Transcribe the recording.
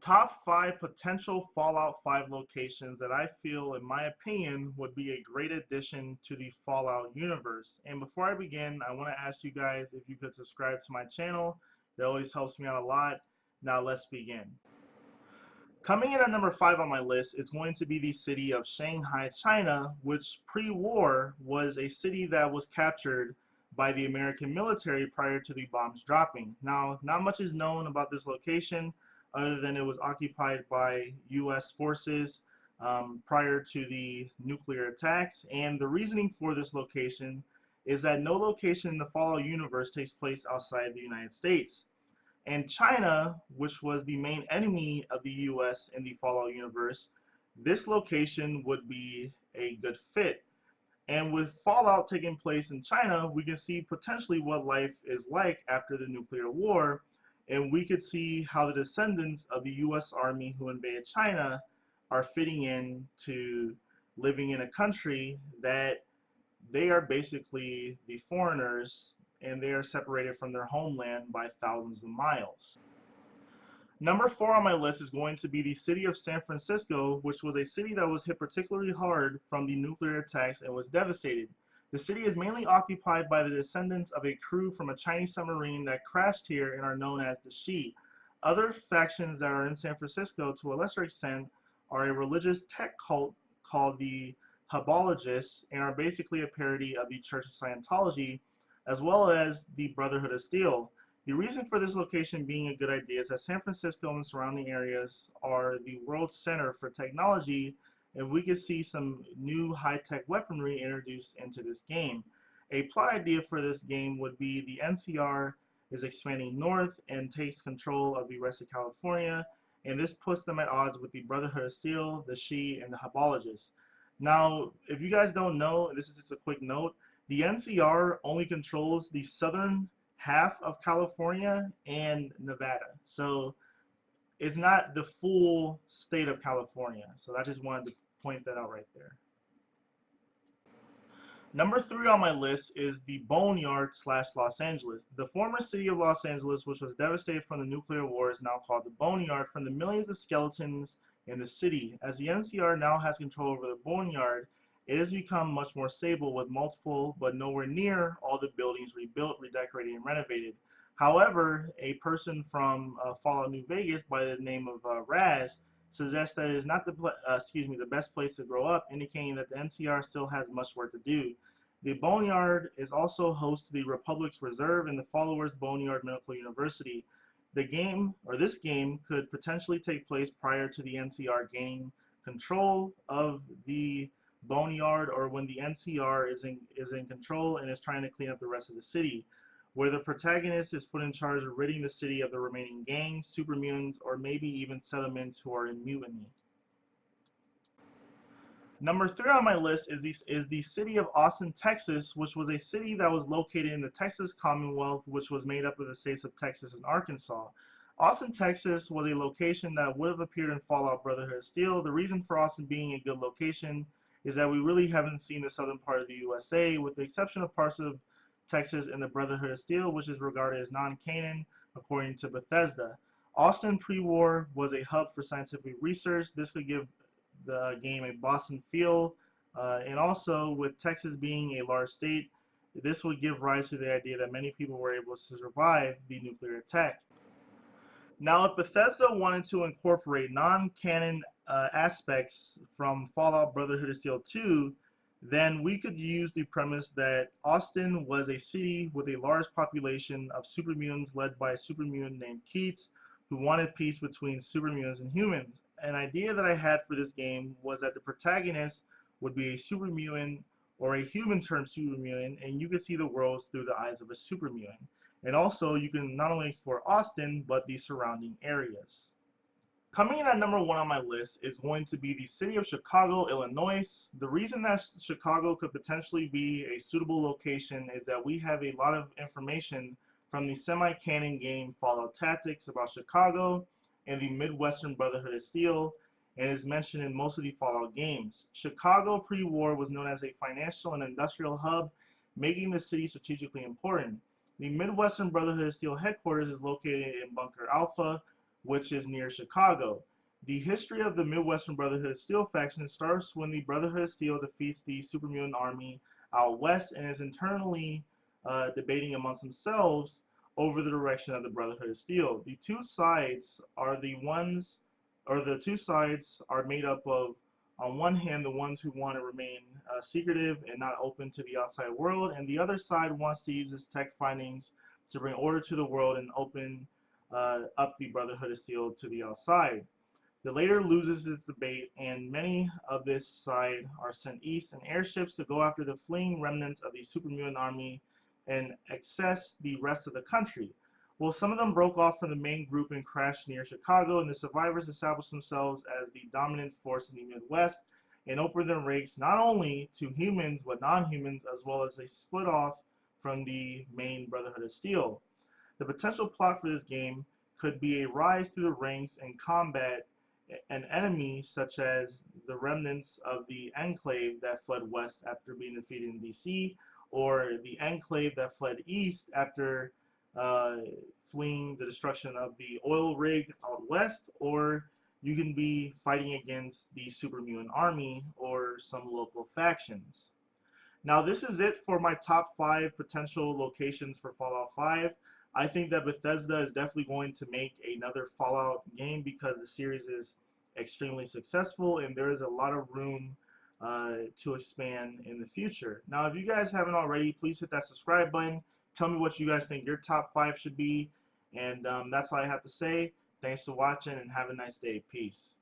Top 5 potential Fallout 5 locations that I feel, in my opinion, would be a great addition to the Fallout universe. And before I begin, I want to ask you guys if you could subscribe to my channel. That always helps me out a lot. Now let's begin. Coming in at number 5 on my list is going to be the city of Shanghai, China, which pre-war was a city that was captured by the American military prior to the bombs dropping. Now, not much is known about this location other than it was occupied by U.S. forces prior to the nuclear attacks. And the reasoning for this location is that no location in the Fallout universe takes place outside the United States. And China, which was the main enemy of the US in the Fallout universe, this location would be a good fit. And with Fallout taking place in China, we can see potentially what life is like after the nuclear war, and we could see how the descendants of the US Army who invaded China are fitting in to living in a country that they are basically the foreigners, and they are separated from their homeland by thousands of miles. Number 4 on my list is going to be the city of San Francisco, which was a city that was hit particularly hard from the nuclear attacks and was devastated. The city is mainly occupied by the descendants of a crew from a Chinese submarine that crashed here and are known as the Shi. Other factions that are in San Francisco, to a lesser extent, are a religious tech cult called the Habologists, and are basically a parody of the Church of Scientology, as well as the Brotherhood of Steel. The reason for this location being a good idea is that San Francisco and surrounding areas are the world center for technology, and we could see some new high-tech weaponry introduced into this game. A plot idea for this game would be the NCR is expanding north and takes control of the rest of California, and this puts them at odds with the Brotherhood of Steel, the Shi, and the Habologists. Now, if you guys don't know, this is just a quick note, the NCR only controls the southern half of California and Nevada. So it's not the full state of California. So I just wanted to point that out right there. Number 3 on my list is the Boneyard / Los Angeles. The former city of Los Angeles, which was devastated from the nuclear war, is now called the Boneyard from the millions of skeletons in the city. As the NCR now has control over the Boneyard, it has become much more stable with multiple, but nowhere near all the buildings rebuilt, redecorated, and renovated. However, a person from Fallout New Vegas by the name of Raz suggests that it is not the best place to grow up, indicating that the NCR still has much work to do. The Boneyard is also host to the Republic's Reserve and the Followers Boneyard Medical University. This game could potentially take place prior to the NCR gaining control of the Boneyard, or when the NCR is in control and is trying to clean up the rest of the city, where the protagonist is put in charge of ridding the city of the remaining gangs, super mutants, or maybe even settlements who are in mutiny. Number 3 on my list is the city of Austin, Texas, which was a city that was located in the Texas Commonwealth, which was made up of the states of Texas and Arkansas. Austin, Texas was a location that would have appeared in Fallout Brotherhood of Steel. The reason for Austin being a good location is that we really haven't seen the southern part of the USA, with the exception of parts of Texas and the Brotherhood of Steel, which is regarded as non-canon according to Bethesda. Austin pre-war was a hub for scientific research. This could give the game a Boston feel, and also with Texas being a large state, this would give rise to the idea that many people were able to survive the nuclear attack. Now, if Bethesda wanted to incorporate non-canon aspects from Fallout Brotherhood of Steel 2, then we could use the premise that Austin was a city with a large population of super mutants led by a super mutant named Keats, who wanted peace between super mutants and humans. An idea that I had for this game was that the protagonist would be a super mutant or a human turned super mutant, and you could see the world through the eyes of a super mutant. And also, you can not only explore Austin, but the surrounding areas. Coming in at number 1 on my list is going to be the city of Chicago, Illinois. The reason that Chicago could potentially be a suitable location is that we have a lot of information from the semi-canon game Fallout Tactics about Chicago and the Midwestern Brotherhood of Steel, and is mentioned in most of the Fallout games. Chicago pre-war was known as a financial and industrial hub, making the city strategically important. The Midwestern Brotherhood of Steel headquarters is located in Bunker Alpha, which is near Chicago. The history of the Midwestern Brotherhood of Steel faction starts when the Brotherhood of Steel defeats the Supermutant Army out west and is internally debating amongst themselves over the direction of the Brotherhood of Steel. The two sides are made up of, on one hand, the ones who want to remain secretive and not open to the outside world, and the other side wants to use its tech findings to bring order to the world and open up the Brotherhood of Steel to the outside. The latter loses this debate, and many of this side are sent east in airships to go after the fleeing remnants of the Supermutant Army and access the rest of the country. Well, some of them broke off from the main group and crashed near Chicago, and the survivors established themselves as the dominant force in the Midwest and opened their ranks not only to humans but non-humans, as well as they split off from the main Brotherhood of Steel. The potential plot for this game could be a rise through the ranks and combat an enemy such as the remnants of the Enclave that fled west after being defeated in DC, or the Enclave that fled east after fleeing the destruction of the oil rig out west, or you can be fighting against the Supermutant Army or some local factions. Now, this is it for my top 5 potential locations for Fallout 5. I think that Bethesda is definitely going to make another Fallout game because the series is extremely successful and there is a lot of room to expand in the future. Now, if you guys haven't already, please hit that subscribe button. Tell me what you guys think your top 5 should be. And that's all I have to say. Thanks for watching and have a nice day. Peace.